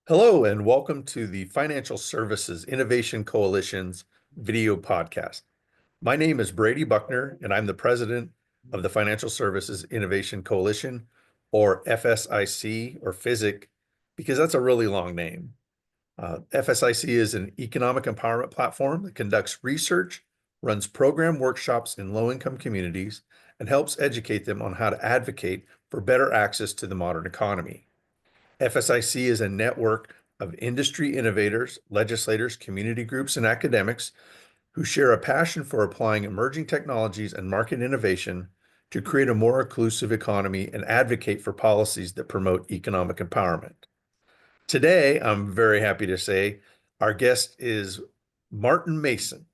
Hello, and welcome to the Financial Services Innovation Coalition's video podcast. My name is Brady Bruckner, and I'm the president of the Financial Services Innovation Coalition, or FSIC, or FISIC, because that's a really long name. FSIC is an economic empowerment platform that conducts research, runs program workshops in low-income communities, and helps educate them on how to advocate for better access to the modern economy. FSIC is a network of industry innovators, legislators, community groups, and academics who share a passion for applying emerging technologies and market innovation to create a more inclusive economy and advocate for policies that promote economic empowerment. Today, I'm very happy to say our guest is Martin Mason.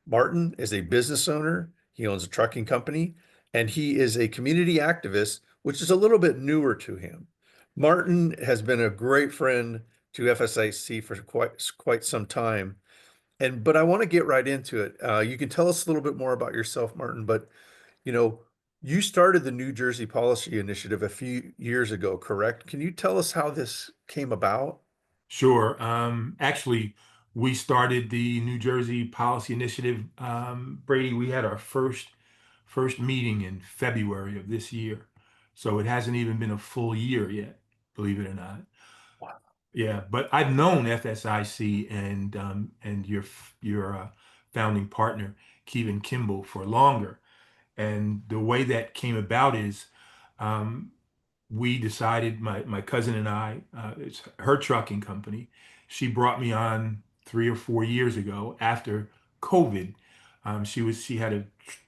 Martin is a business owner. He owns a trucking company, and he is a community activist, which is a little bit newer to him. Martin has been a great friend to FSIC for quite some time. But I want to get right into it. You can tell us a little bit more about yourself, Martin, but you know, you started the New Jersey Policy Initiative a few years ago, correct? Can you tell us how this came about? Sure. Actually, we started the New Jersey Policy Initiative. Brady, we had our first meeting in February of this year. So it hasn't even been a full year yet, believe it or not. Wow. Yeah, but I've known FSIC and your founding partner, Kevin Kimball, for longer. And the way that came about is um, we decided, my cousin and I, it's her trucking company. She brought me on 3 or 4 years ago after COVID. She had a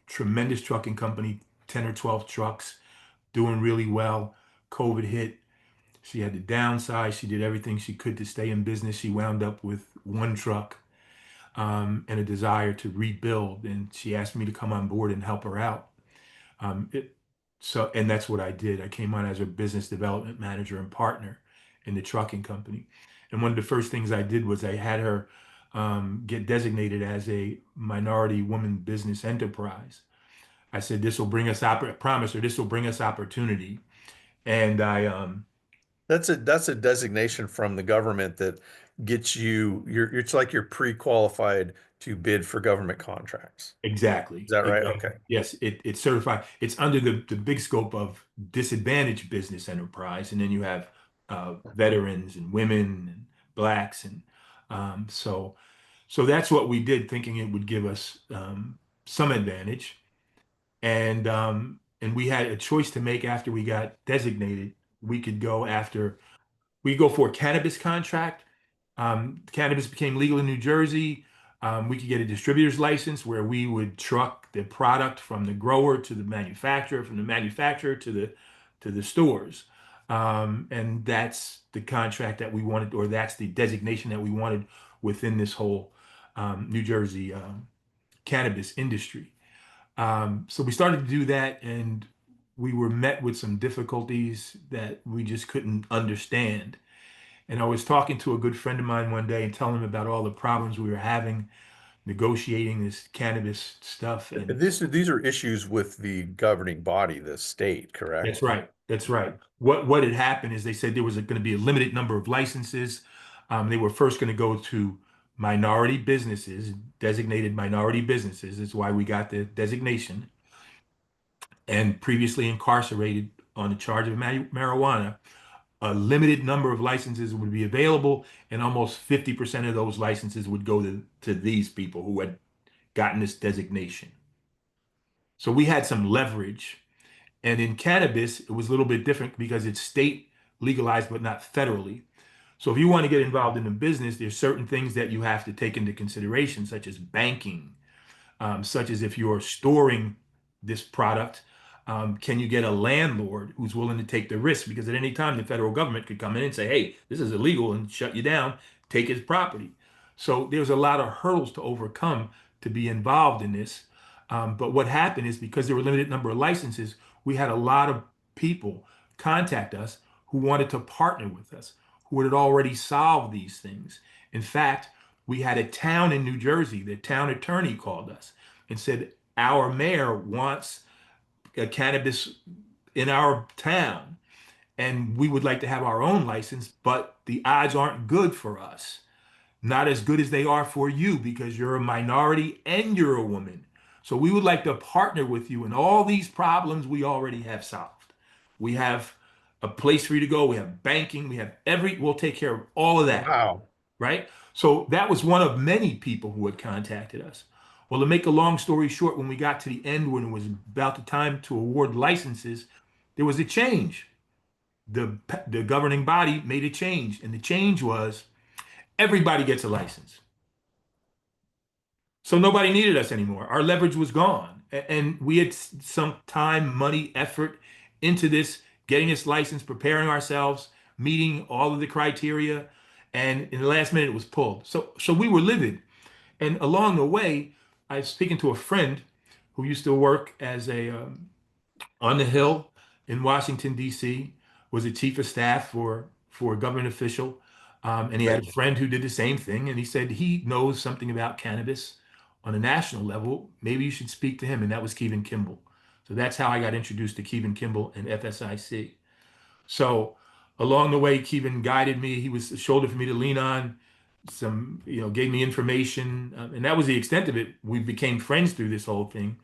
tremendous trucking company, 10 or 12 trucks, doing really well. COVID hit. She had to downsize. She did everything she could to stay in business. She wound up with one truck and a desire to rebuild. And she asked me to come on board and help her out. Um, it, and that's what I did. I came on as a business development manager and partner in the trucking company. And one of the first things I did was I had her get designated as a minority woman business enterprise. I said, this will bring us, I promised her, this will bring us opportunity. And That's a designation from the government that gets it's like you're pre-qualified to bid for government contracts. Is exactly, that right? exactly. Okay. Yes, it's certified. It's under the big scope of disadvantaged business enterprise, and then you have veterans and women and blacks, and um, so so that's what we did, thinking it would give us some advantage, and we had a choice to make after we got designated. We could go after we go for a cannabis contract. Cannabis became legal in New Jersey. We could get a distributor's license where we would truck the product from the grower to the manufacturer, from the manufacturer to the stores. And that's the contract that we wanted, or that's the designation that we wanted within this whole New Jersey cannabis industry. So we started to do that, and we were met with some difficulties that we just couldn't understand. And I was talking to a good friend of mine one day and telling him about all the problems we were having negotiating this cannabis stuff. And These are issues with the governing body, the state, that's correct? right. That's right. What had happened is they said there was going to be a limited number of licenses. They were first going to go to minority businesses, designated minority businesses. That's why we got the designation. And previously incarcerated on the charge of marijuana, a limited number of licenses would be available, and almost 50% of those licenses would go to these people who had gotten this designation. So we had some leverage. And in cannabis, it was a little bit different because it's state legalized, but not federally. So if you want to get involved in the business, there's certain things that you have to take into consideration, such as banking, such as if you're storing this product, can you get a landlord who's willing to take the risk? Because at any time, the federal government could come in and say, hey, this is illegal and shut you down, take his property. So there's a lot of hurdles to overcome to be involved in this. But what happened is because there were a limited number of licenses, we had a lot of people contact us who wanted to partner with us, who had already solved these things. In fact, we had a town in New Jersey, the town attorney called us and said, our mayor wants a cannabis in our town. and we would like to have our own license, but the odds aren't good for us. Not as good as they are for you because you're a minority and you're a woman. So we would like to partner with you in all these problems we already have solved. We have a place for you to go. We have banking. We'll take care of all of that, Wow. right? So that was one of many people who had contacted us. Well, to make a long story short, when we got to the end, when it was about the time to award licenses, there was a change. The governing body made a change, and the change was everybody gets a license. So nobody needed us anymore. Our leverage was gone. And we had some time, money, effort into this, getting this license, preparing ourselves, meeting all of the criteria. And in the last minute, it was pulled. So we were livid. And along the way, I was speaking to a friend who used to work as on the Hill in Washington, D.C., was a chief of staff for a government official. And he had Right. a friend who did the same thing. And he said he knows something about cannabis on a national level. Maybe you should speak to him. And that was Kevin Kimball. So that's how I got introduced to Kevin Kimball and FSIC. So along the way, Kevin guided me. He was a shoulder for me to lean on, gave me information. And that was the extent of it. We became friends through this whole thing.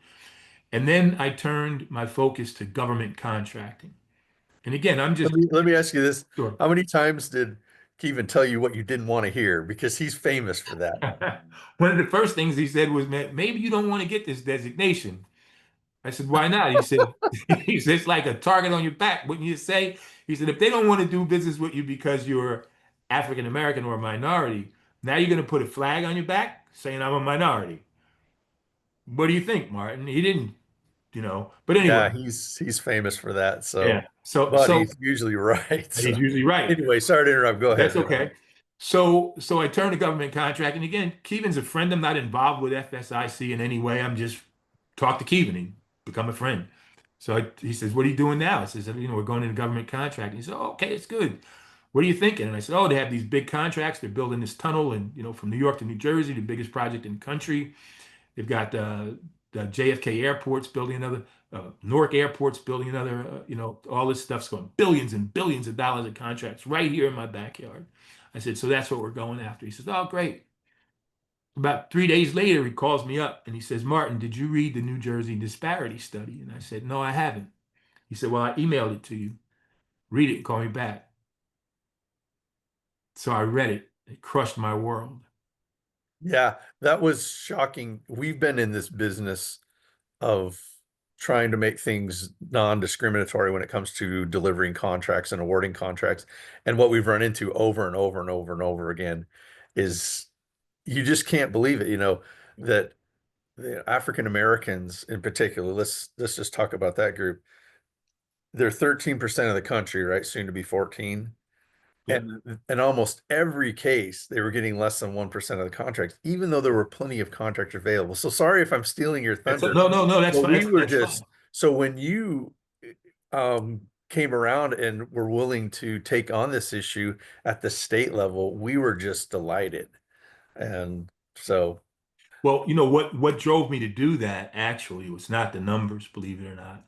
And then I turned my focus to government contracting. And again, I'm just Let me ask you this. sure. How many times did Kevin tell you what you didn't want to hear? Because he's famous for that. One of the first things he said was, "Man, maybe you don't want to get this designation." I said, "Why not?" He said, "He said it's like a target on your back, wouldn't you say?" He said, "If they don't want to do business with you because you're African American or a minority, now you're going to put a flag on your back saying I'm a minority. What do you think, Martin?" He didn't. But anyway, Yeah, he's famous for that. yeah. So, So but so he's usually right. he's So, usually right. anyway, sorry to interrupt. Go That's ahead, Brady. okay. So I turned to government contract, and again, Keevan's a friend. I'm not involved with FSIC in any way. I'm just talk to Keevan and become a friend. So he says, "What are you doing now?" I says, "We're going into government contract." And he said, "Oh, okay, it's good. What are you thinking?" And I said, "Oh, they have these big contracts. They're building this tunnel, and from New York to New Jersey, the biggest project in the country. They've got the JFK Airport's building another, Newark Airport's building another, all this stuff's going billions and billions of dollars of contracts right here in my backyard." I said, "So that's what we're going after." He says, "Oh, great." About 3 days later, he calls me up and he says, "Martin, did you read the New Jersey Disparity Study?" And I said, "No, I haven't." He said, "Well, I emailed it to you. Read it and call me back." So I read it. It crushed my world. Yeah, that was shocking. We've been in this business of trying to make things non-discriminatory when it comes to delivering contracts and awarding contracts. And what we've run into over and over and over and over again is you just can't believe it, that the African Americans in particular, let's just talk about that group. They're 13% of the country, right? Soon to be 14. Yep. And in almost every case, they were getting less than 1% of the contracts, even though there were plenty of contracts available. So sorry if I'm stealing your thunder, No, no, no. That's but fine. we were That's fine. just, so when you came around and were willing to take on this issue at the state level, we were just delighted. And so, Well, what drove me to do that actually was not the numbers, believe it or not.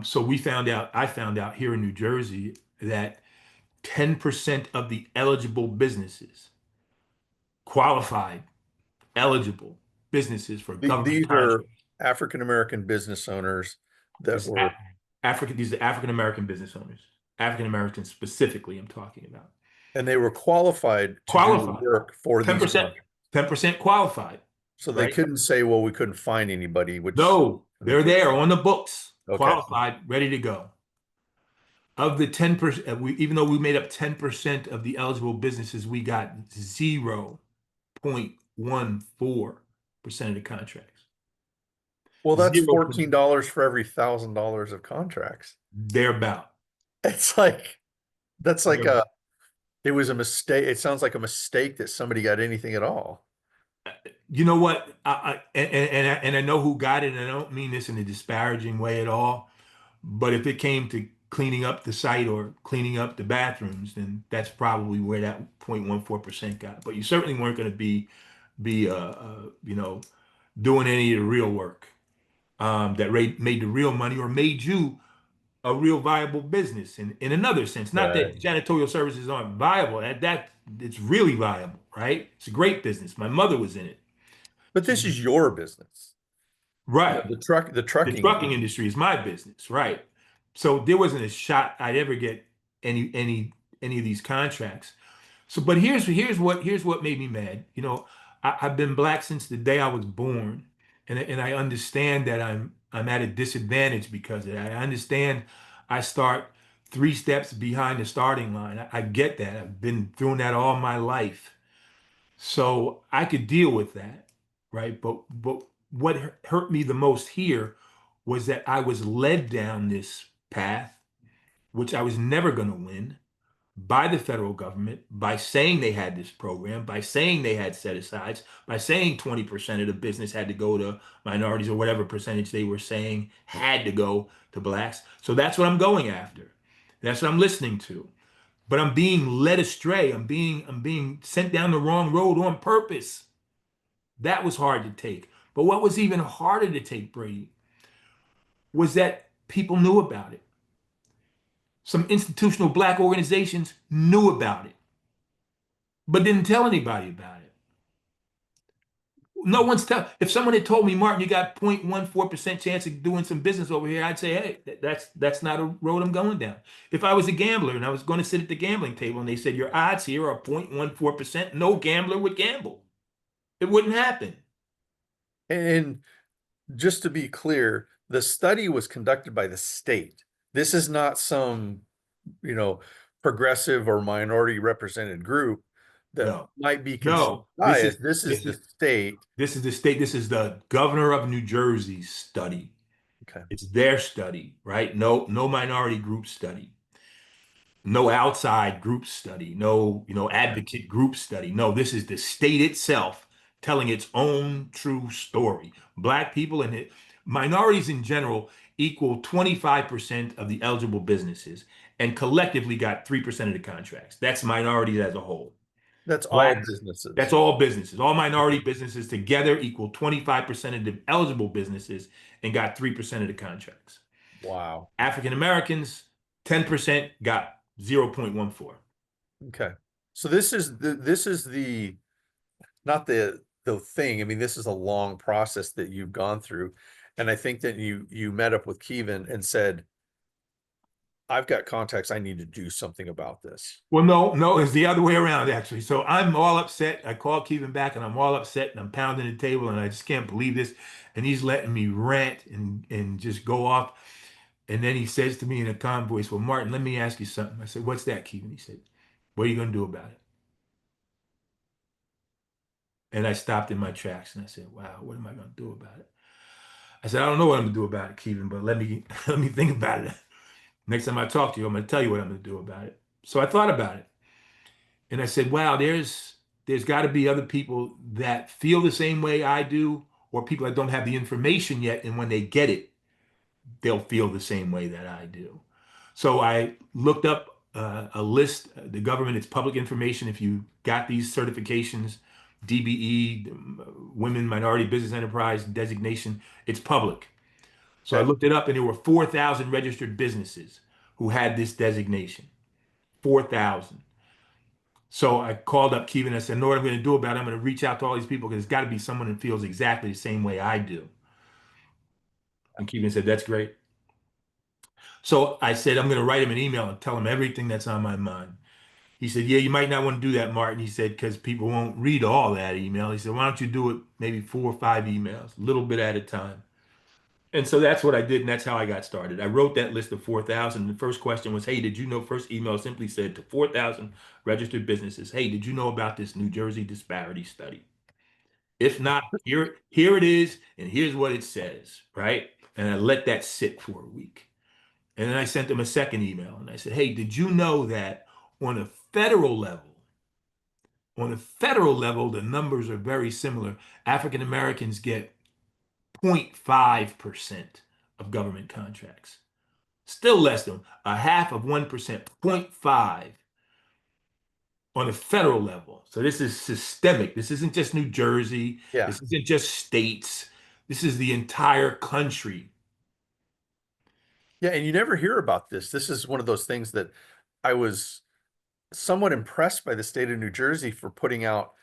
So I found out here in New Jersey that 10% of the eligible businesses, qualified, eligible businesses for government these are contract, African American business owners that is were, These are African American business owners, African Americans specifically, I'm talking about. and they were qualified to do the Qualified, work for these 10%, contracts. 10% qualified, So they right? couldn't say, well, we couldn't find anybody, which No, in the they're case. there on the books, Okay. qualified, ready to go. Of the 10%, even though we made up 10% of the eligible businesses, we got 0.14% of the contracts. Well, that's 0. $14 for every $1,000 of contracts. Thereabout. It's like that's like Thereabout. it was a mistake. It sounds like a mistake that somebody got anything at all. You know what? And I know who got it, and I don't mean this in a disparaging way at all. But if it came to cleaning up the site or cleaning up the bathrooms, then that's probably where that 0.14% got. But you certainly weren't going to be doing any of the real work that made the real money or made you a real viable business in another sense. Not Right. that janitorial services aren't viable. That it's really viable, right? It's a great business. My mother was in it. But So, this is your business. You know, right. the The trucking trucking industry. industry is my business, right? So there wasn't a shot I'd ever get any of these contracts. So, but here's what made me mad. I've been black since the day I was born, and I understand that I'm at a disadvantage because of that. I understand I start 3 steps behind the starting line. I get that. I've been doing that all my life, so I could deal with that, right? But what hurt me the most here was that I was led down this path, which I was never going to win by the federal government by saying they had this program, by saying they had set asides, by saying 20% of the business had to go to minorities or whatever percentage they were saying had to go to blacks. So that's what I'm going after. That's what I'm listening to. But I'm being led astray. I'm being sent down the wrong road on purpose. That was hard to take. But what was even harder to take, Brady, was that people knew about it. Some institutional black organizations knew about it, but didn't tell anybody about it. No one's tell. If someone had told me, Martin, you got 0.14% chance of doing some business over here, I'd say, hey, that's not a road I'm going down. If I was a gambler and I was going to sit at the gambling table and they said your odds here are 0.14%, no gambler would gamble. It wouldn't happen. And just to be clear, the study was conducted by the state. This is not some, you know, progressive or minority represented group that No, might be considered no. This is biased. This is this the is state. this is the state. This is the governor of New Jersey's study. Okay. It's their study, right? No minority group study. No outside group study, no, Okay. advocate group study. No, this is the state itself telling its own true story. Black people and minorities in general equal 25% of the eligible businesses and collectively got 3% of the contracts. That's minorities as a whole. That's all Blacks, that's businesses. all businesses. All minority Okay. businesses together equal 25% of the eligible businesses and got 3% of the contracts. Wow. African Americans, 10% got 0.14. Okay. So this is the not the thing. I mean, this is a long process that you've gone through. And I think that you met up with Kevin and said, I've got contacts. I need to do something about this. Well, no, it's the other way around, actually. So I'm all upset. I called Kevin back and I'm all upset and I'm pounding the table and I just can't believe this. And he's letting me rant and just go off. And then he says to me in a calm voice, well, Martin, let me ask you something. I said, what's that, Kevin? He said, what are you going to do about it? And I stopped in my tracks and I said, wow, what am I going to do about it? I said, I don't know what I'm going to do about it, Kevin, but let me let me think about it. Next time I talk to you, I'm going to tell you what I'm going to do about it. So I thought about it. And I said, wow, there's got to be other people that feel the same way I do, or people that don't have the information yet. And when they get it, they'll feel the same way that I do. So I looked up a list. The government, it's public information. If you got these certifications, DBE, Women Minority Business Enterprise designation, it's public. So I Okay. looked it up, and there were 4,000 registered businesses who had this designation. 4,000. So I called up Kevin and I said, know what I'm going to do about it? I'm going to reach out to all these people because it's got to be someone that feels exactly the same way I do. And Kevin said, that's great. So I said, I'm going to write him an email and tell him everything that's on my mind. He said, yeah, you might not want to do that, Martin. He said, because people won't read all that email. He said, why don't you do it maybe 4 or 5 emails, a little bit at a time. And so that's what I did, and that's how I got started. I wrote that list of 4,000. The first question was, hey, did you know? First email simply said to 4,000 registered businesses, hey, did you know about this New Jersey disparity study? If not, here it is, and here's what it says, right? And I let that sit for a week. And then I sent them a second email, and I said, hey, did you know that on a federal level, on a federal level, the numbers are very similar. African Americans get 0.5% of government contracts. Still less than a half of 1%, zero point 0.5 on a federal level. So this is systemic. This isn't just New Jersey. Yeah. This isn't just states. This is the entire country. Yeah, and you never hear about this. This is one of those things that I was somewhat impressed by the state of New Jersey for putting out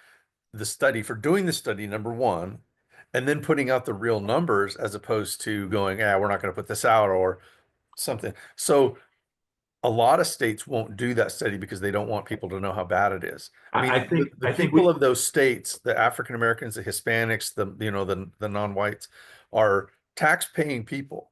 the study, for doing the study, number one, and then putting out the real numbers as opposed to going, yeah, we're not going to put this out or something. So a lot of states won't do that study because they don't want people to know how bad it is. I I, mean, I think the I think people we of those states, the African Americans, the Hispanics, the non-whites are tax-paying people.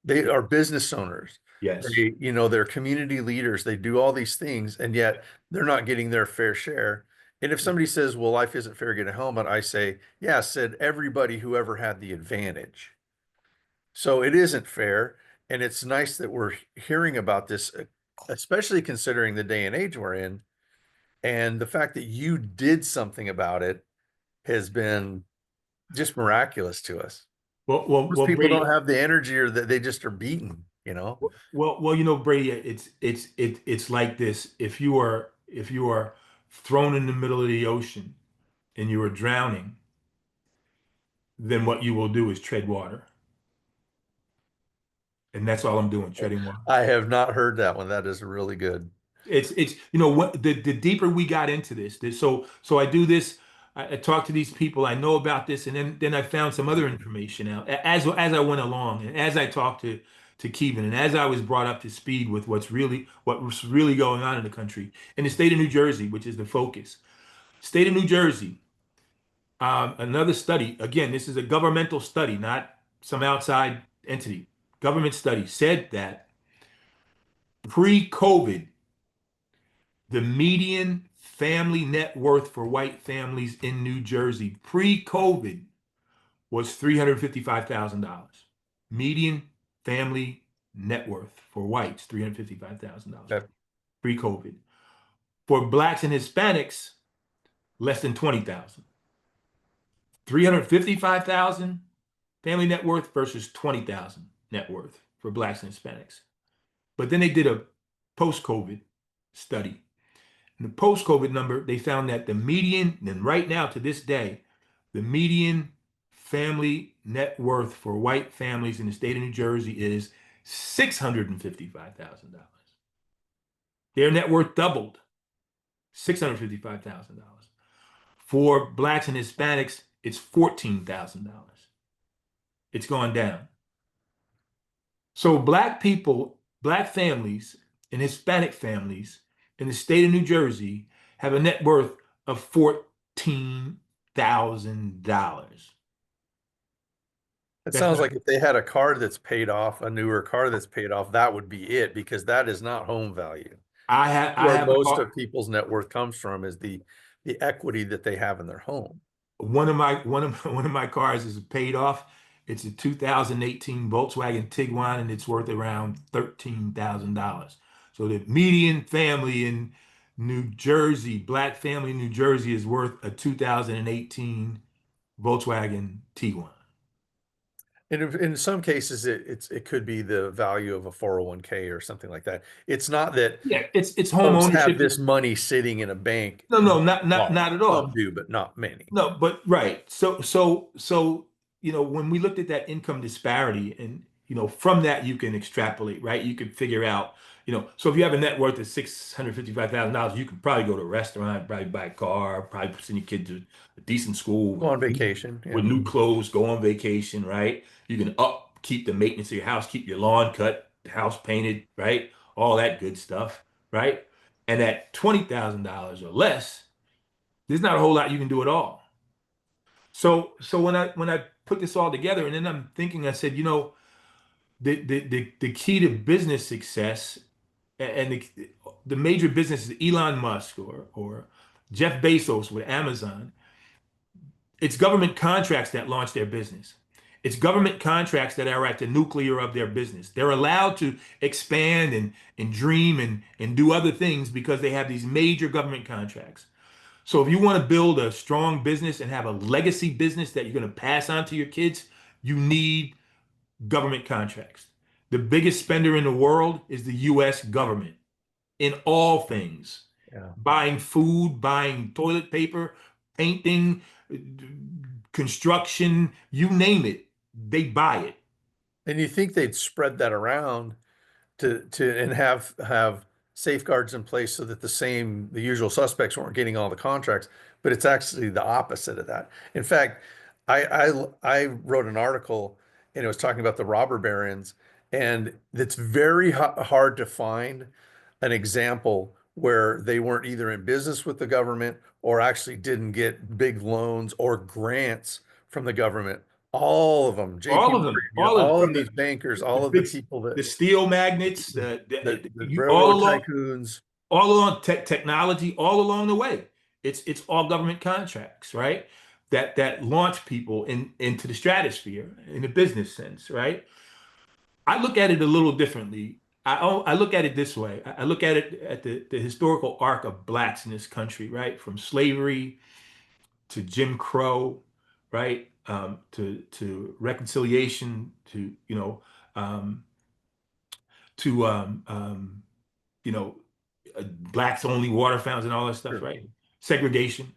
They are business owners. yes. They're community leaders. They do all these things, and yet they're not getting their fair share. And if somebody says, well, life isn't fair, get a helmet, I say, yeah, said everybody who ever had the advantage. So it isn't fair. And it's nice that we're hearing about this, especially considering the day and age we're in. And the fact that you did something about it has been just miraculous to us. Most people don't Brady. have the energy or that they just are beaten, you know? Brady, it's like this. If you are thrown in the middle of the ocean and you are drowning, then what you will do is tread water. And that's all I'm doing, treading water. I have not heard that one. That is really good. It's what the deeper we got into so I do this, I talk to these people, I know about this, and then I found some other information out as I went along, and as I talked to Keevan, and as I was brought up to speed with what was really going on in the country, in the state of New Jersey, which is the focus. State of New Jersey, another study, again, this is a governmental study, not some outside entity. Government study said that pre-COVID, the median family net worth for white families in New Jersey pre-COVID was $355,000. Median family net worth for whites, $355,000 That, pre-COVID. For blacks and Hispanics, less than 20,000. 355,000 family net worth versus 20,000 net worth for blacks and Hispanics. But then they did a post-COVID study. In the post-COVID number, they found that the median, and right now to this day, the median family net worth for white families in the state of New Jersey is $655,000. Their net worth doubled, $655,000. For blacks and Hispanics, it's $14,000. It's gone down. So black people, black families, and Hispanic families in the state of New Jersey have a net worth of $14,000. it That's sounds not, like if they had a car that's paid off, a newer car that's paid off, that would be it because that is not home value. I Where have a most car. of people's net worth comes from is the equity that they have in their home. One of my cars is paid off. It's a 2018 Volkswagen Tiguan, and it's worth around $13,000. So the median family in New Jersey, black family in New Jersey, is worth a 2018 Volkswagen Tiguan. And in some cases, it could be the value of a 401k or something like that. It's not that Yeah, it's home folks have ownership. this money sitting in a bank. No, no, not at Some all. do, but not many. No, but right. When we looked at that income disparity, and from that you can extrapolate, right? You can figure out, so if you have a net worth of $655,000, you can probably go to a restaurant, probably buy a car, probably send your kid to a decent school Go on vacation. with Yeah. new clothes, go on vacation, right? You can keep the maintenance of your house, keep your lawn cut, the house painted, right? All that good stuff, right? And at $20,000 or less, there's not a whole lot you can do at all. So when I put this all together, and then I'm thinking, I said, the key to business success, and the major businesses, Elon Musk or Jeff Bezos with Amazon, it's government contracts that launch their business. It's government contracts that are at the nuclear of their business. They're allowed to expand and dream and do other things because they have these major government contracts. So if you want to build a strong business and have a legacy business that you're going to pass on to your kids, you need government contracts. The biggest spender in the world is the US government in all things. Yeah. Buying food, buying toilet paper, painting, construction, you name it, they buy it. And you think they'd spread that around to and have safeguards in place so that the usual suspects weren't getting all the contracts, but it's actually the opposite of that. In fact, I wrote an article and it was talking about the robber barons, and it's very hard to find an example where they weren't either in business with the government or actually didn't get big loans or grants from the government. All of them, JP All of Morgan, them, all of from these bankers, the all of the big, people the steel magnates, the all railroad along, tycoons. technology, all along the way. It's all government contracts, right? That launch people into the stratosphere in a business sense, right? I look at it a little differently. I look at it this way. I look at it at the historical arc of blacks in this country, right? From slavery to Jim Crow, right? To reconciliation, to um, to you know, blacks only water fountains and all that stuff, Sure. right? Segregation.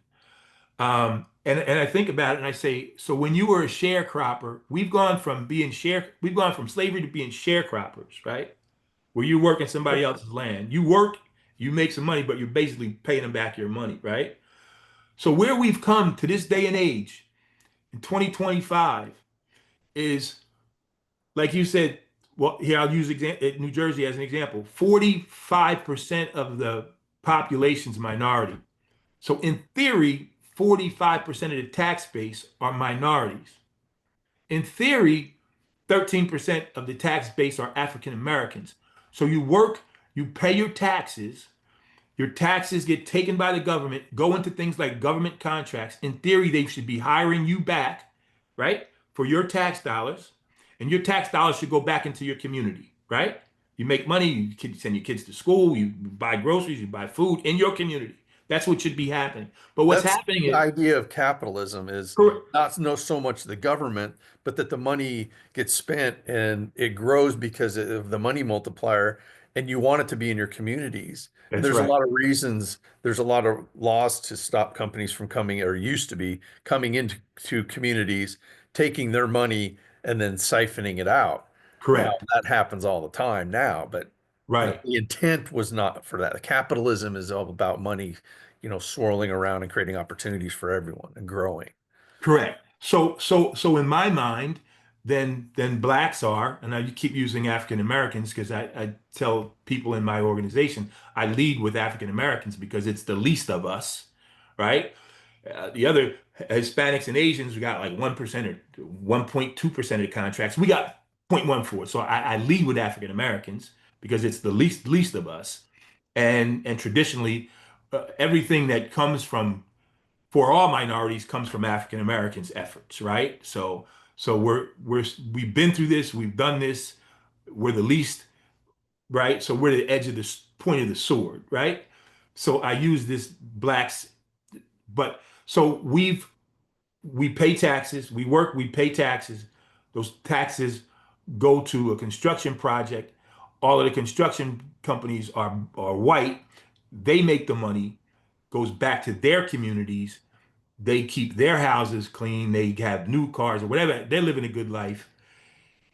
And I think about it and I say, so when you were a sharecropper, we've gone from slavery to being sharecroppers, right? Where you're working somebody else's land. You work, you make some money, but you're basically paying them back your money, right? So where we've come to this day and age in 2025 is, like you said, well, here I'll use New Jersey as an example. 45% of the population's minority. So in theory, 45% of the tax base are minorities. In theory, 13% of the tax base are African Americans. So you work, you pay your taxes get taken by the government, go into things like government contracts. In theory, they should be hiring you back, right, for your tax dollars, and your tax dollars should go back into your community, right? You make money, send your kids to school, you buy groceries, you buy food in your community. That's what should be happening. But what's That's happening the is, idea of capitalism is correct, not no so much the government, but that the money gets spent and it grows because of the money multiplier, and you want it to be in your communities. And that's there's a right, lot of reasons, there's a lot of laws to stop companies from coming, or used to be coming into communities, taking their money and then siphoning it out. Now correct, that happens all the time now, but right. the intent was not for that. Capitalism is all about money, swirling around and creating opportunities for everyone and growing. Correct. So in my mind, then blacks are, and I keep using African Americans because I tell people in my organization I lead with African Americans because it's the least of us, right? The other Hispanics and Asians, we got like 1% or 1.2% of the contracts. We got 0.14. So I lead with African Americans because it's the least of us, and traditionally, everything that comes from for all minorities comes from African Americans' efforts, right? So we've been through this, we've done this, we're the least, right? So we're the edge of the point of the sword, right? So I use this blacks, but so we pay taxes, we work, we pay taxes. Those taxes go to a construction project. All of the construction companies are white. They make the money, goes back to their communities, they keep their houses clean, they have new cars or whatever, they're living a good life,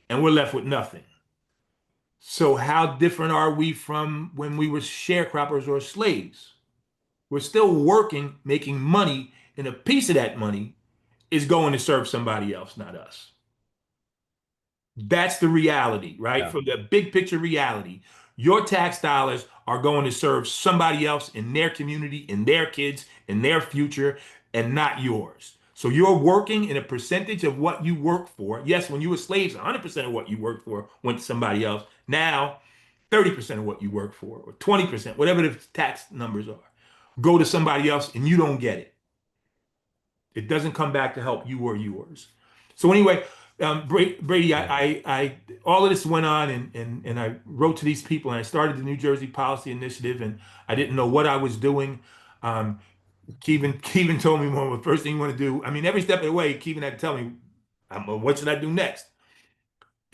and we're left with nothing. So, how different are we from when we were sharecroppers or slaves? We're still working, making money, and a piece of that money is going to serve somebody else, not us. That's the reality, right? Yeah. From the big picture reality, your tax dollars are going to serve somebody else in their community, in their kids, in their future, and not yours. So you're working in a percentage of what you work for. Yes, when you were slaves, 100% of what you worked for went to somebody else. Now, 30% of what you work for, or 20%, whatever the tax numbers are, go to somebody else and you don't get it. It doesn't come back to help you or yours. So anyway, Brady, Yeah. all of this went on, and I wrote to these people, and I started the New Jersey Policy Initiative, and I didn't know what I was doing. Um, Kevin told me, well, the first thing you want to do. I mean, every step of the way, Kevin had to tell me, what should I do next?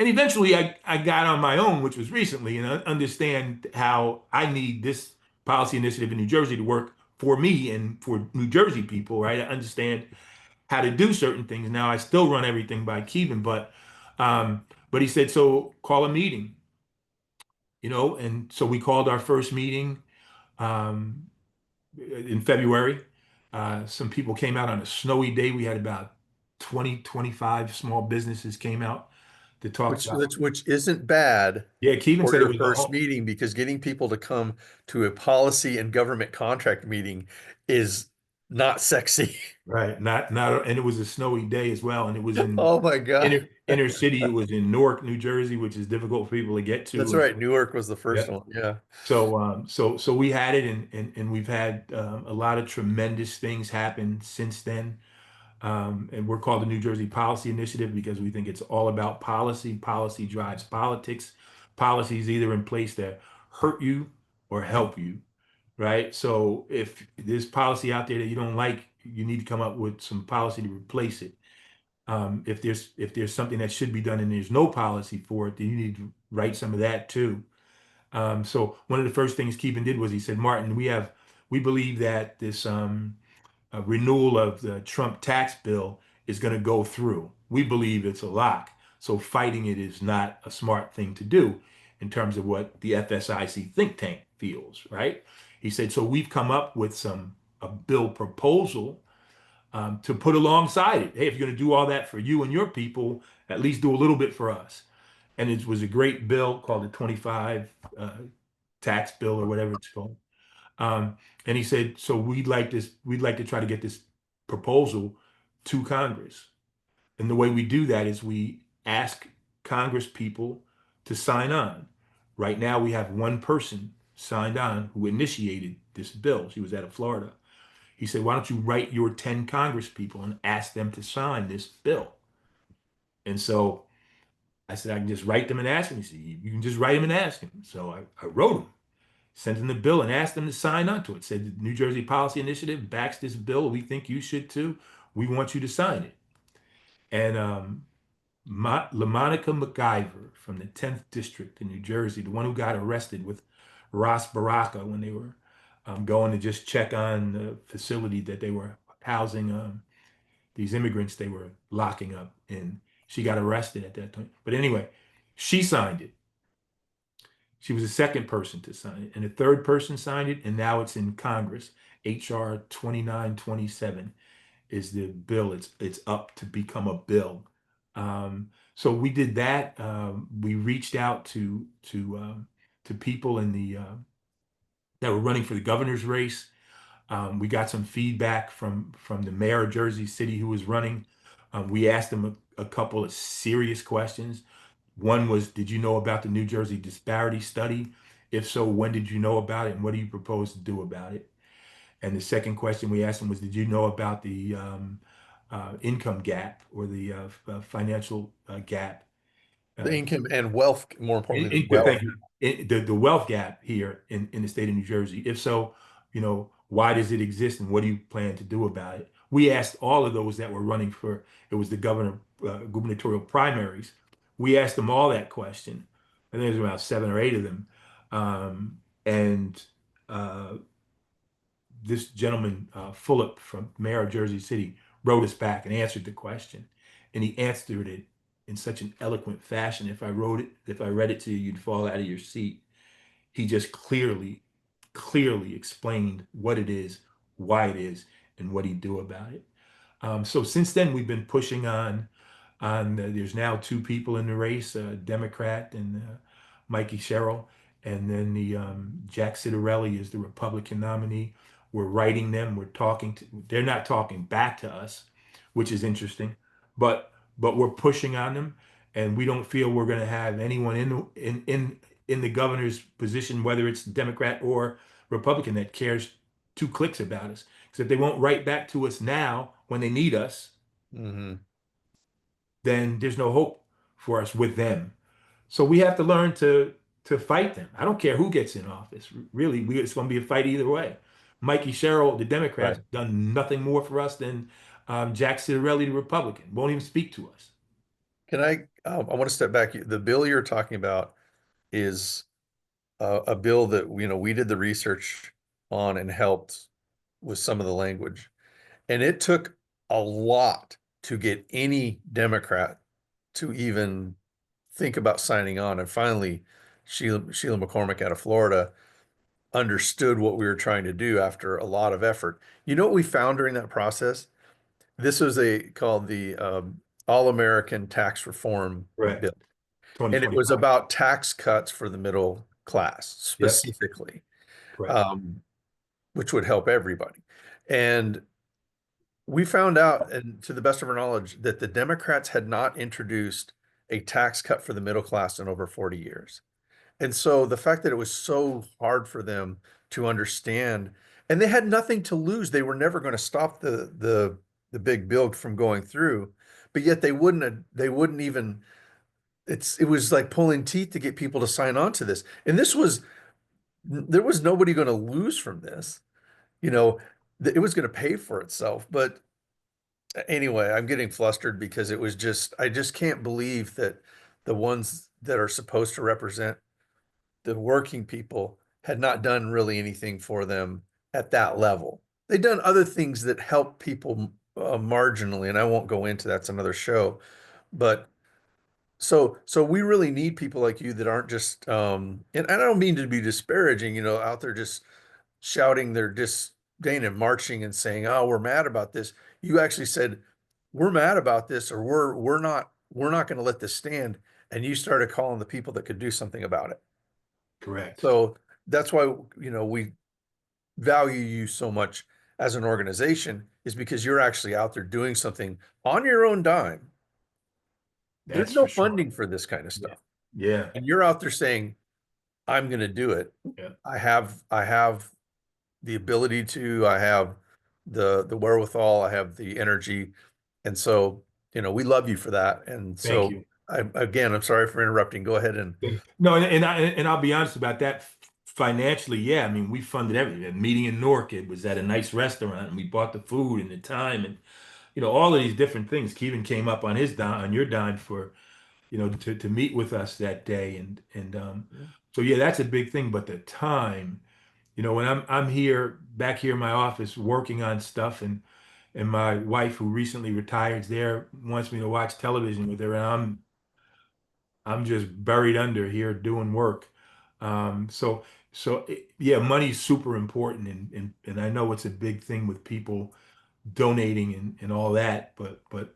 And eventually, I got on my own, which was recently, and I understand how I need this policy initiative in New Jersey to work for me and for New Jersey people, right? I understand how to do certain things. Now I still run everything by Kevin, but But he said, so call a meeting, and so we called our first meeting um, in February. Some people came out on a snowy day. We had about 20, 25 small businesses came out to talk Which, about. which isn't bad Yeah, Keelan for said it your was first meeting, because getting people to come to a policy and government contract meeting is not sexy. right, not, and it was a snowy day as well, and it was in Oh my God. inner city. It was in Newark, New Jersey, which is difficult for people to get That's to. And right. Newark was the yeah, first one. Yeah. so we had it, and we've had a lot of tremendous things happen since then. And we're called the New Jersey Policy Initiative because we think it's all about policy. Policy drives politics. Policy is either in place that hurt you or help you, right? So if there's policy out there that you don't like, you need to come up with some policy to replace it. If there's something that should be done and there's no policy for it, then you need to write some of that too. So one of the first things Keegan did was he said, Martin, we believe that this renewal of the Trump tax bill is going to go through. We believe it's a lock. So fighting it is not a smart thing to do in terms of what the FSIC think tank feels, right? He said, so we've come up with a bill proposal to put alongside it. Hey, if you're going to do all that for you and your people, at least do a little bit for us. And it was a great bill called the 25 tax bill or whatever it's called. Um, and he said, so we'd like to try to get this proposal to Congress. And the way we do that is we ask Congress people to sign on. Right now, we have one person signed on who initiated this bill. She was out of Florida. He said, why don't you write your 10 Congress people and ask them to sign this bill? And so I said, I can just write them and ask them. He said, you can just write them and ask them. So I wrote them, sent them the bill and asked them to sign onto it. Said the New Jersey Policy Initiative backs this bill. We think you should too. We want you to sign it. And LaMonica MacGyver from the 10th District in New Jersey, the one who got arrested with Ross Baraka when they were going to just check on the facility that they were housing these immigrants they were locking up in. She got arrested at that time. But anyway, she signed it. She was the second person to sign it, and the third person signed it, and now it's in Congress. HR 2927 is the bill. It's up to become a bill. So we did that. We reached out to people in the that were running for the governor's race. We got some feedback from the mayor of Jersey City who was running. We asked him a couple of serious questions. One was, did you know about the New Jersey Disparity Study? If so, when did you know about it, and what do you propose to do about it? And the second question we asked him was, did you know about the income gap or the financial gap? The Uh, income and wealth, more importantly, the wealth. Thank you. The wealth gap here in the state of New Jersey. If so, why does it exist and what do you plan to do about it? We asked all of those that were running for, it was the gubernatorial primaries. We asked them all that question. I think there's about 7 or 8 of them. And uh, this gentleman, Fulop from Mayor of Jersey City, wrote us back and answered the question. And he answered it in such an eloquent fashion. If I read it to you, you'd fall out of your seat. He just clearly explained what it is, why it is, and what he'd do about it. So since then, we've been pushing there's now 2 people in the race, a Democrat and Mikey Sherrill, and then the Jack Citarelli is the Republican nominee. We're writing them. They're not talking back to us, which is interesting, but we're pushing on them, and we don't feel we're going to have anyone in the governor's position, whether it's Democrat or Republican, that cares 2 clicks about us. Because if they won't write back to us now when they need us, Hmm. then there's no hope for us with them. So we have to learn to fight them. I don't care who gets in office. Really, it's going to be a fight either way. Mikey Sherrill, the Democrats, Right. done nothing more for us than Jack Citarelli, the Republican. Won't even speak to us. Can I want to step back. The bill you're talking about is a bill that, we did the research on and helped with some of the language. And it took a lot to get any Democrat to even think about signing on. And finally, Sheila McCormick out of Florida understood what we were trying to do after a lot of effort. You know what we found during that process? This was called the All-American Tax Reform Correct. Bill. And it was 2025. about tax cuts for the middle class Yep. specifically, Correct. um, which would help everybody. And we found out, and to the best of our knowledge, that the Democrats had not introduced a tax cut for the middle class in over 40 years. And so the fact that it was so hard for them to understand, and they had nothing to lose, they were never going to stop the big bill from going through, but yet they wouldn't even it was like pulling teeth to get people to sign on to this. And there was nobody going to lose from this. You know, it was going to pay for itself. But anyway, I'm getting flustered because I just can't believe that the ones that are supposed to represent the working people had not done really anything for them at that level. They've done other things that help people marginally, and I won't go into that's another show. But so we really need people like you that aren't just and I don't mean to be disparaging, out there just shouting their disdain and marching and saying, "Oh, we're mad about this." You actually said, "We're mad about this," or we're not going to let this stand." And you started calling the people that could do something about it. Correct. So that's why, we value you so much as an organization is because you're actually out there doing something on your own dime. There's That's no for sure. funding for this kind of Yeah. stuff. Yeah. And you're out there saying, I'm going to do it. Yeah. I have the ability to, I have the wherewithal, I have the energy. And so, we love you for that. And Thank so you. I'm sorry for interrupting. Go ahead and No, and I'll be honest about that. Financially, yeah. I mean, we funded everything. A meeting in Newark, it was at a nice restaurant, and we bought the food and the time, and all of these different things. Kevin came up on his dime, on your dime for to meet with us that day, and so yeah, that's a big thing. But the time, when I'm here back here in my office working on stuff, and my wife who recently retired is there wants me to watch television with her, and I'm just buried under here doing work. Yeah, money's super important, and I know it's a big thing with people donating and all that, but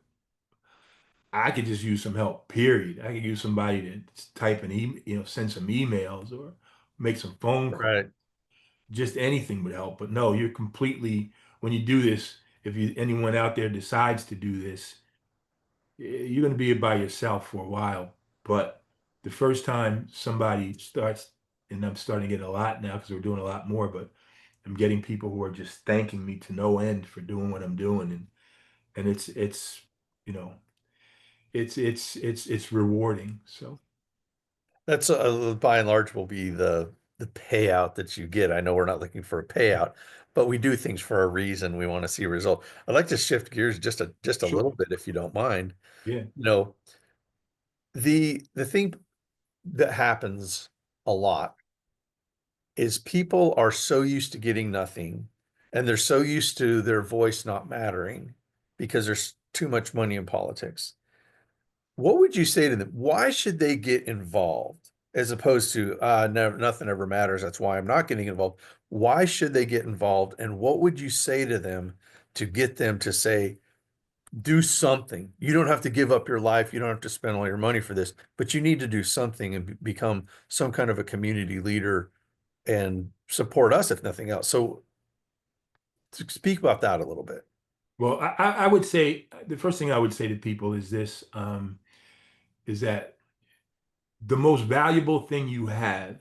I could just use some help, period. I could use somebody to type an email, send some emails or make some phone calls. right. Just anything would help. But no, you're completely, when you do this, if anyone out there decides to do this, you're going to be by yourself for a while. But the first time somebody starts, and I'm starting to get a lot now because we're doing a lot more, but I'm getting people who are just thanking me to no end for doing what I'm doing. And it's, you know, it's rewarding. So That's by and large will be the payout that you get. I know we're not looking for a payout, but we do things for a reason. We want to see a result. I'd like to shift gears just a sure. little bit, if you don't mind. Yeah. You know, the thing that happens a lot is people are so used to getting nothing, and they're so used to their voice not mattering because there's too much money in politics. What would you say to them? Why should they get involved as opposed to no, nothing ever matters? That's why I'm not getting involved. Why should they get involved? And what would you say to them to get them to say, do something? You don't have to give up your life. You don't have to spend all your money for this, but you need to do something and become some kind of a community leader and support us, if nothing else. So to speak about that a little bit. Well, I would say the first thing I would say to people is this, is that the most valuable thing you have,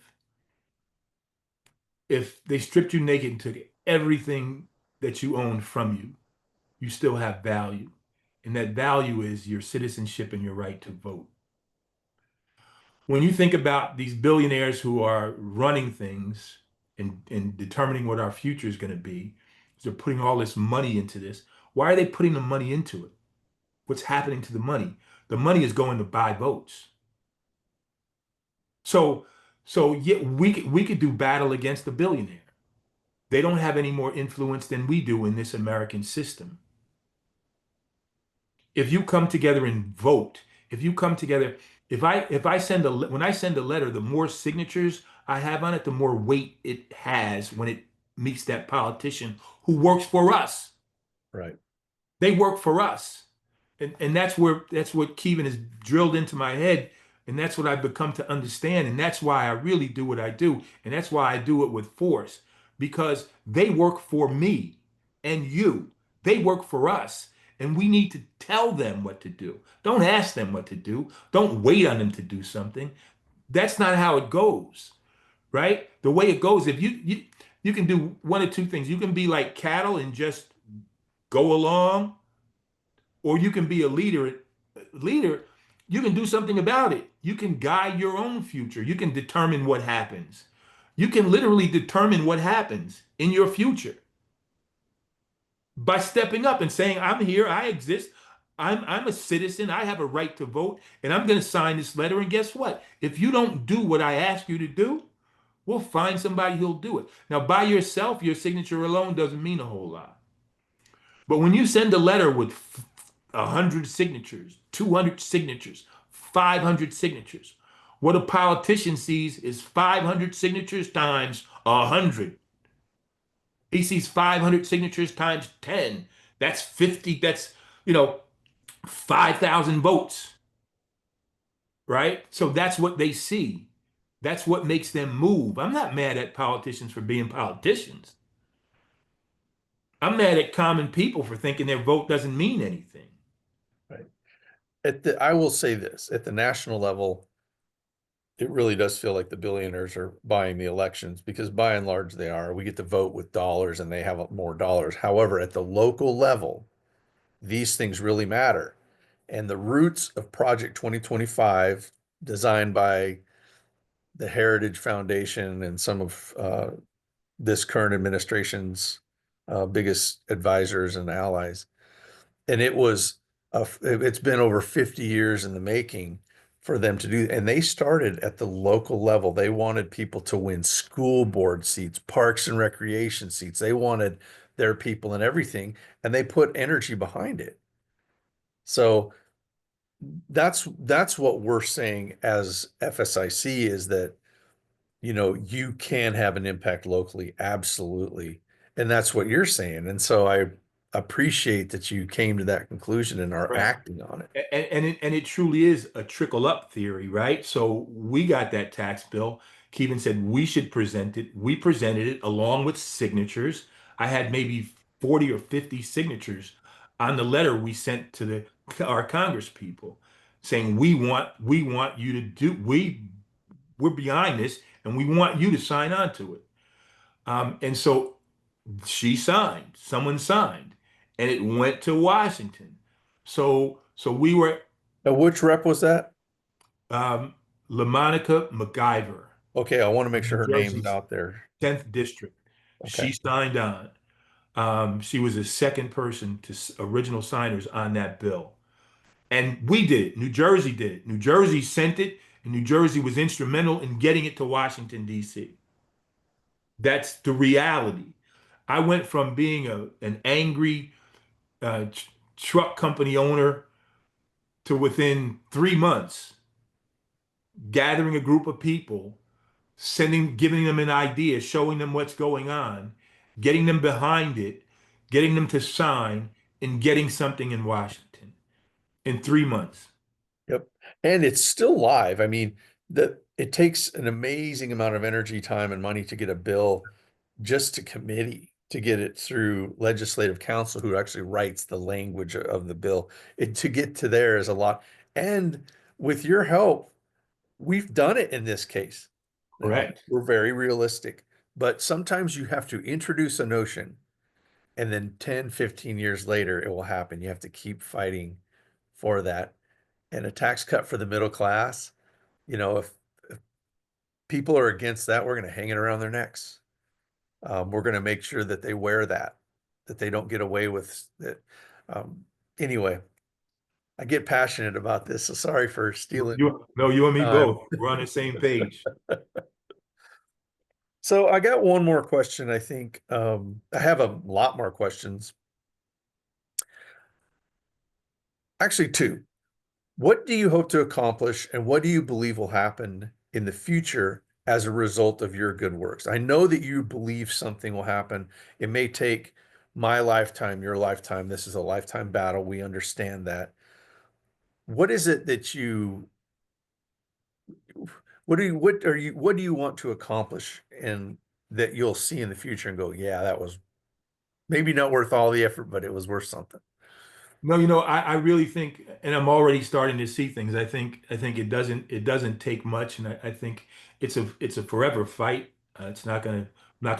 if they stripped you naked and took everything that you own from you, you still have value. And that value is your citizenship and your right to vote. When you think about these billionaires who are running things and determining what our future is going to be, they're putting all this money into this. Why are they putting the money into it? What's happening to the money? The money is going to buy votes. So, so yeah, we could do battle against the billionaire. They don't have any more influence than we do in this American system. If you come together and vote If you come together, if I send when I send a letter, the more signatures I have on it, the more weight it has when it meets that politician who works for us. Right. They work for us. And that's what Kevin has drilled into my head. And that's what I've become to understand. And that's why I really do what I do. And that's why I do it with force. Because they work for me and you. They work for us. And we need to tell them what to do. Don't ask them what to do. Don't wait on them to do something. That's not how it goes, right? The way it goes, if you can do one of two things. You can be like cattle and just go along, or you can be a leader. You can do something about it. You can guide your own future. You can determine what happens. You can literally determine what happens in your future by stepping up and saying, I'm here, I exist, I'm a citizen, I have a right to vote, and I'm going to sign this letter. And guess what? If you don't do what I ask you to do, we'll find somebody who'll do it. Now, by yourself, your signature alone doesn't mean a whole lot. But when you send a letter with 100 signatures, 200 signatures, 500 signatures, what a politician sees is 500 signatures times 100. He sees 500 signatures times 10. That's 50. That's, you know, 5,000 votes, right? So that's what they see. That's what makes them move. I'm not mad at politicians for being politicians. I'm mad at common people for thinking their vote doesn't mean anything. Right. I will say this, at the national level, it really does feel like the billionaires are buying the elections because by and large they are. We get to vote with dollars and they have more dollars. However, at the local level, these things really matter. And the roots of Project 2025, designed by the Heritage Foundation and some of this current administration's biggest advisors and allies, and it's been over 50 years in the making for them to do, and they started at the local level. They wanted people to win school board seats, parks and recreation seats. They wanted their people and everything, and they put energy behind it. So that's what we're saying as FSIC is that, you can have an impact locally, absolutely. And that's what you're saying. And so I appreciate that you came to that conclusion and are Right. acting on it. And it truly is a trickle up theory, right? So we got that tax bill. Kevin said we should present it. We presented it along with signatures. I had maybe 40 or 50 signatures on the letter we sent to our Congress people saying we want you to do we're behind this and we want you to sign on to it. And so someone signed, and it went to Washington. So we were Now, which rep was that? um, LaMonica MacGyver, Okay, I want to make New sure her name's Jersey's out there. 10th district. Okay. She signed on. She was the second person to original signers on that bill. And we did it. New Jersey did it. New Jersey sent it, and New Jersey was instrumental in getting it to Washington, D.C. That's the reality. I went from being an angry truck company owner to within 3 months gathering a group of people, giving them an idea, showing them what's going on, getting them behind it, getting them to sign, and getting something in Washington in 3 months. Yep. And it's still live. I mean, it takes an amazing amount of energy, time, and money to get a bill just to committee to get it through legislative council who actually writes the language of the bill. To get to there is a lot. And with your help, we've done it in this case. Correct. We're very realistic, but sometimes you have to introduce a notion and then 10, 15 years later, it will happen. You have to keep fighting for that. And a tax cut for the middle class, if people are against that, we're going to hang it around their necks. We're going to make sure that they wear that they don't get away with it. Um, anyway, I get passionate about this, so sorry for stealing No, you and me time. both. We're on the same page. So I got one more question, I think. I have a lot more questions. Actually, two. What do you hope to accomplish and what do you believe will happen in the future as a result of your good works? I know that you believe something will happen. It may take my lifetime, your lifetime. This is a lifetime battle. We understand that. What is it that what do you want to accomplish and that you'll see in the future and go, yeah, that was maybe not worth all the effort, but it was worth something. No, I really think, and I'm already starting to see things. I think it doesn't take much, and I think it's a forever fight. It's not gonna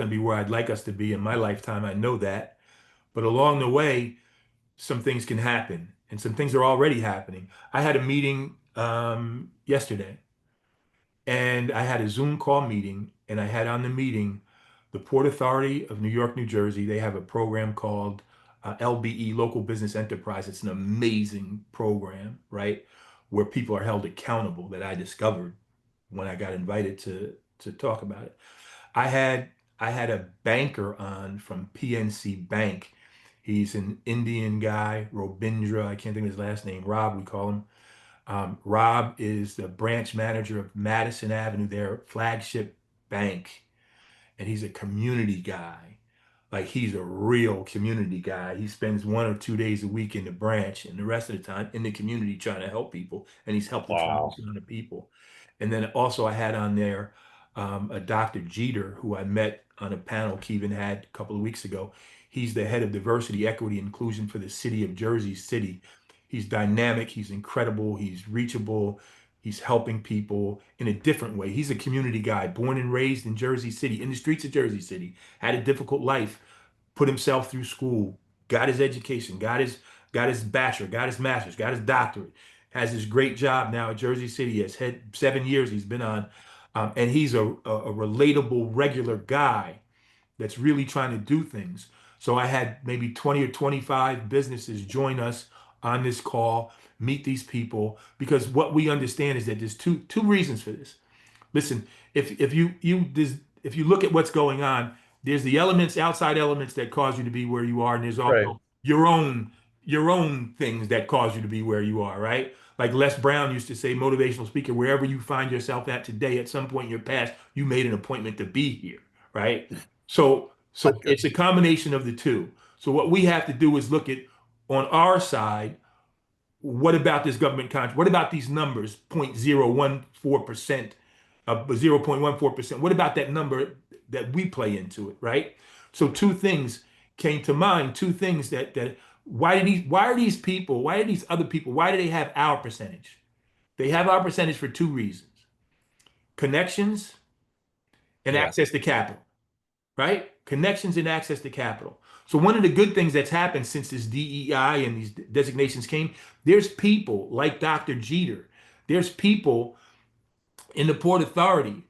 be where I'd like us to be in my lifetime. I know that, but along the way, some things can happen, and some things are already happening. I had a meeting yesterday, and I had a Zoom call meeting, and I had on the meeting the Port Authority of New York, New Jersey. They have a program called LBE, Local Business Enterprise. It's an amazing program, right? Where people are held accountable that I discovered when I got invited to talk about it. I had I had a banker on from PNC Bank. He's an Indian guy, Robindra. I can't think of his last name. Rob, we call him. Rob is the branch manager of Madison Avenue, their flagship bank, and he's a community guy. Like he's a real community guy. He spends 1 or 2 days a week in the branch and the rest of the time in the community trying to help people. And he's helped a tremendous Wow. amount of people. And then also I had on there a Dr. Jeter, who I met on a panel Kevin had a couple of weeks ago. He's the head of diversity, equity, inclusion for the city of Jersey City. He's dynamic, he's incredible, he's reachable, he's helping people in a different way. He's a community guy, born and raised in Jersey City, in the streets of Jersey City, had a difficult life, put himself through school, got his education, got his bachelor, got his master's, got his doctorate, has this great job now at Jersey City. Has had 7 years he's been on, and he's a relatable, regular guy that's really trying to do things. So I had maybe 20 or 25 businesses join us on this call, meet these people, because what we understand is that there's two reasons for this. Listen, if you look at what's going on, there's the elements, outside elements that cause you to be where you are, and there's Right. also your own things that cause you to be where you are, right? Like Les Brown used to say, motivational speaker, wherever you find yourself at today, at some point in your past, you made an appointment to be here, right? So Good. it's a combination of the two. So what we have to do is look at on our side, what about this government contract? What about these numbers, 0.014%, 0.14%? What about that number that we play into it, right? So two things came to mind, two things that why are these other people, why do they have our percentage? They have our percentage for two reasons: connections and Yeah. access to capital, right? Connections and access to capital. So one of the good things that's happened since this DEI and these designations came, there's people like Dr. Jeter. There's people in the Port Authority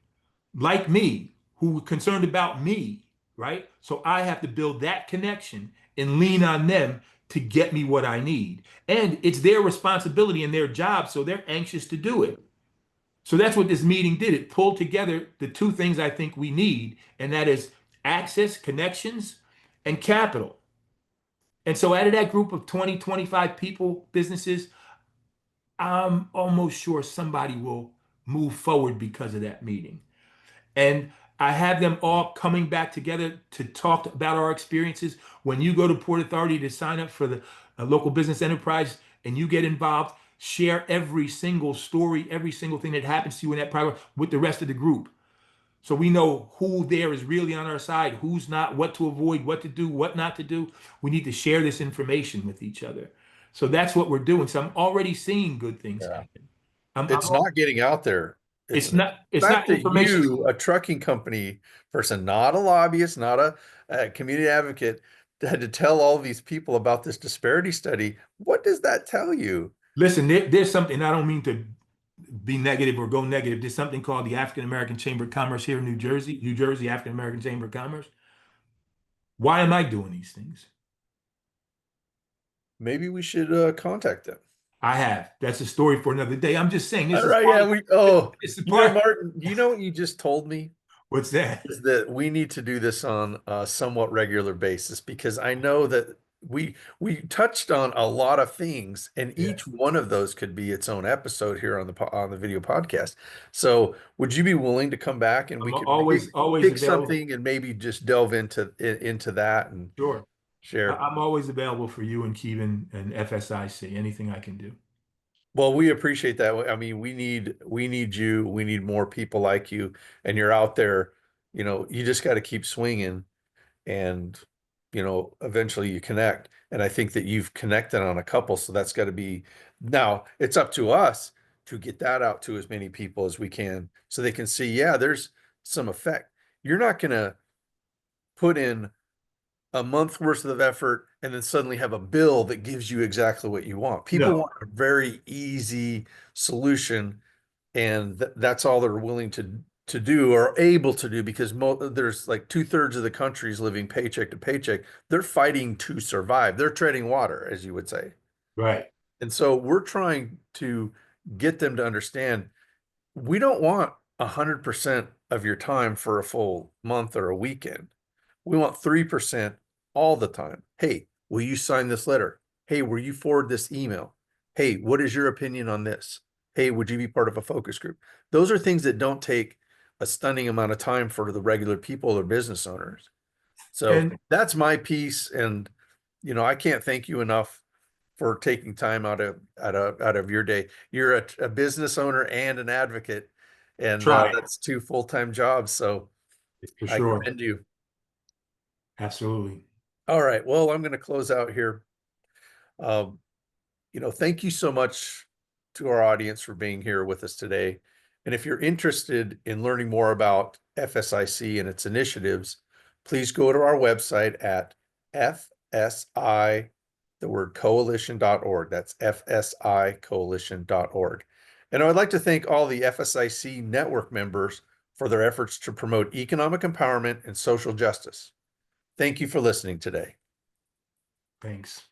like me who are concerned about me, right? So I have to build that connection and lean on them to get me what I need. And it's their responsibility and their job, so they're anxious to do it. So that's what this meeting did. It pulled together the two things I think we need, and that is access, connections, and capital. And so out of that group of 20, 25 people, businesses, I'm almost sure somebody will move forward because of that meeting. And I have them all coming back together to talk about our experiences. When you go to Port Authority to sign up for the local business enterprise and you get involved, share every single story, every single thing that happens to you in that private with the rest of the group. So we know who there is really on our side, who's not, what to avoid, what to do, what not to do. We need to share this information with each other. So that's what we're doing. So I'm already seeing good things Yeah. happen. I'm It's not getting out there. It's it's the not it's fact not that information. you, a trucking company person, not a lobbyist, not a community advocate, had to tell all these people about this disparity study. What does that tell you? Listen, there's something, I don't mean to be negative or go negative. There's something called the African American Chamber of Commerce here in New Jersey African American Chamber of Commerce. Why am I doing these things? Maybe we should contact them. I have. That's a story for another day. I'm just saying this All is right, part yeah, of we oh, it's a part. Martin, you know what you just told me? What's that? Is that we need to do this on a somewhat regular basis because I know that we touched on a lot of things, and Yeah. each one of those could be its own episode here on on the video podcast. So, would you be willing to come back and we I'm could always pick available. something and maybe just delve into that and Sure. share? I'm always available for you and Kevin and FSIC, anything I can do. Well, we appreciate that. I mean, we need you. We need more people like you, and you're out there. You just got to keep swinging, and eventually you connect. And I think that you've connected on a couple, so that's got to be now. It's up to us to get that out to as many people as we can, so they can see, yeah, there's some effect. You're not gonna put in a month worth of effort and then suddenly have a bill that gives you exactly what you want. People No, want a very easy solution, and that's all they're willing to do or able to do because there's like 2/3 of the country's living paycheck to paycheck. They're fighting to survive. They're treading water, as you would say. right. And so we're trying to get them to understand we don't want 100% of your time for a full month or a weekend. We want 3% all the time. Hey, will you sign this letter? Hey, will you forward this email? Hey, what is your opinion on this? Hey, would you be part of a focus group? Those are things that don't take a stunning amount of time for the regular people or business owners. So And that's my piece. And, I can't thank you enough for taking time out of your day. You're a business owner and an advocate, and try that's two full-time jobs. So for I sure. commend you. Absolutely. All right. Well, I'm going to close out here. Um, thank you so much to our audience for being here with us today. And if you're interested in learning more about FSIC and its initiatives, please go to our website at FSI, the word coalition.org. That's FSIcoalition.org. And I would like to thank all the FSIC network members for their efforts to promote economic empowerment and social justice. Thank you for listening today. Thanks.